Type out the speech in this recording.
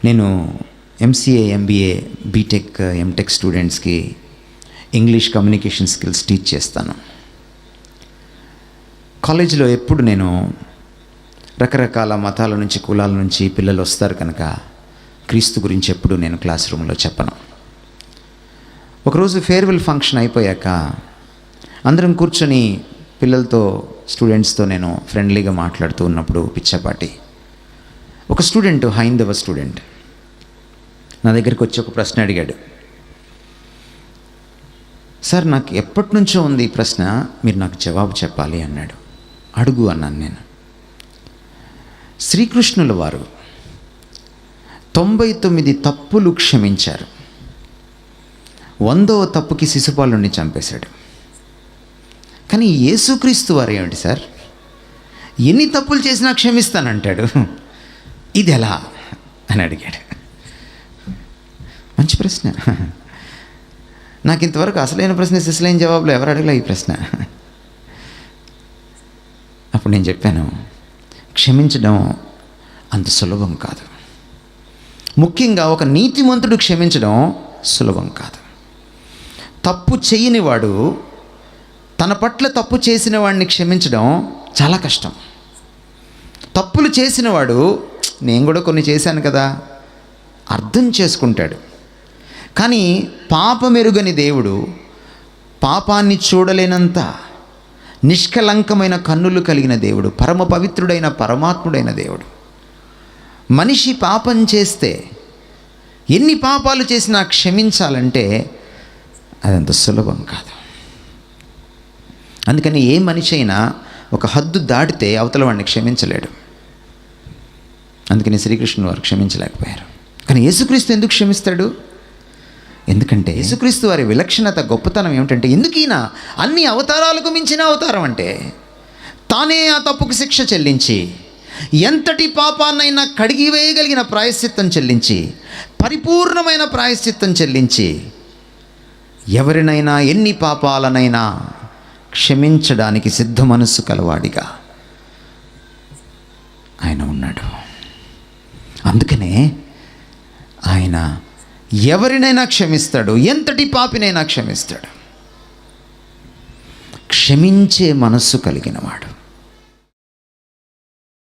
నేను MCA, MBA, BTech, MTech స్టూడెంట్స్కి English communication skills teach చేస్తాను. కాలేజీలో ఎప్పుడు నేను రకరకాల మతాల నుంచి, కులాల నుంచి పిల్లలు వస్తారు కనుక క్రీస్తు గురించి ఎప్పుడు నేను క్లాస్ రూమ్లో చెప్పను. ఒకరోజు ఫేర్వెల్ ఫంక్షన్ అయిపోయాక అందరం కూర్చొని పిల్లలతో, స్టూడెంట్స్తో నేను ఫ్రెండ్లీగా మాట్లాడుతూ ఉన్నప్పుడు పిచ్చాపాటి ఒక స్టూడెంట్, హైందవ స్టూడెంట్, నా దగ్గరికి వచ్చి ఒక ప్రశ్న అడిగాడు. సార్, నాకు ఎప్పటి నుంచో ఉంది ఈ ప్రశ్న, మీరు నాకు జవాబు చెప్పాలి అన్నాడు. అడుగు అన్నాను నేను. శ్రీకృష్ణుల వారు 99 తప్పులు క్షమించారు. 100వ తప్పుకి శిశుపాలుని చంపేశాడు. కానీ యేసుక్రీస్తు వారు ఏమిటి సార్, ఎన్ని తప్పులు చేసినా క్షమిస్తానంటాడు, ఇది ఎలా అని అడిగాడు. మంచి ప్రశ్న. నాకు ఇంతవరకు అసలైన ప్రశ్న, సిసలైన జవాబులు ఎవరు అడగలే ఈ ప్రశ్న. అప్పుడు నేను చెప్పాను, క్షమించడం అంత సులభం కాదు. ముఖ్యంగా ఒక నీతిమంతుడు క్షమించడం సులభం కాదు. తప్పు చేయని వాడు తన పట్ల తప్పు చేసిన వాడిని క్షమించడం చాలా కష్టం. తప్పులు చేసిన వాడు, నేను కూడా కొన్ని చేశాను కదా, అర్థం చేసుకుంటాడు. కానీ పాపమెరుగని దేవుడు, పాపాన్ని చూడలేనంత నిష్కలంకమైన కన్నులు కలిగిన దేవుడు, పరమ పవిత్రుడైన పరమాత్ముడైన దేవుడు, మనిషి పాపం చేస్తే, ఎన్ని పాపాలు చేసినా క్షమించాలంటే అదంత సులభం కాదు. అందుకని ఏ మనిషి అయినా ఒక హద్దు దాటితే అవతల వాడిని క్షమించలేడు. అందుకని శ్రీకృష్ణుడు వారు క్షమించలేకపోయారు. కానీ యేసుక్రీస్తు ఎందుకు క్షమిస్తాడు? ఎందుకంటే యేసుక్రీస్తు వారి విలక్షణత, గొప్పతనం ఏమిటంటే, ఎందుకు ఈయన అన్ని అవతారాలకు మించిన అవతారం అంటే, తానే ఆ తప్పుకు శిక్ష చెల్లించి, ఎంతటి పాపాన్నైనా కడిగివేయగలిగిన ప్రాయశ్చిత్తం చెల్లించి, పరిపూర్ణమైన ప్రాయశ్చిత్తం చెల్లించి, ఎవరినైనా ఎన్ని పాపాలనైనా క్షమించడానికి సిద్ధ మనస్సు కలవాడిగా ఆయన ఉన్నాడు. అందుకనే ఆయన ఎవరినైనా క్షమిస్తాడు, ఎంతటి పాపినైనా క్షమిస్తాడు. క్షమించే మనస్సు కలిగినవాడు.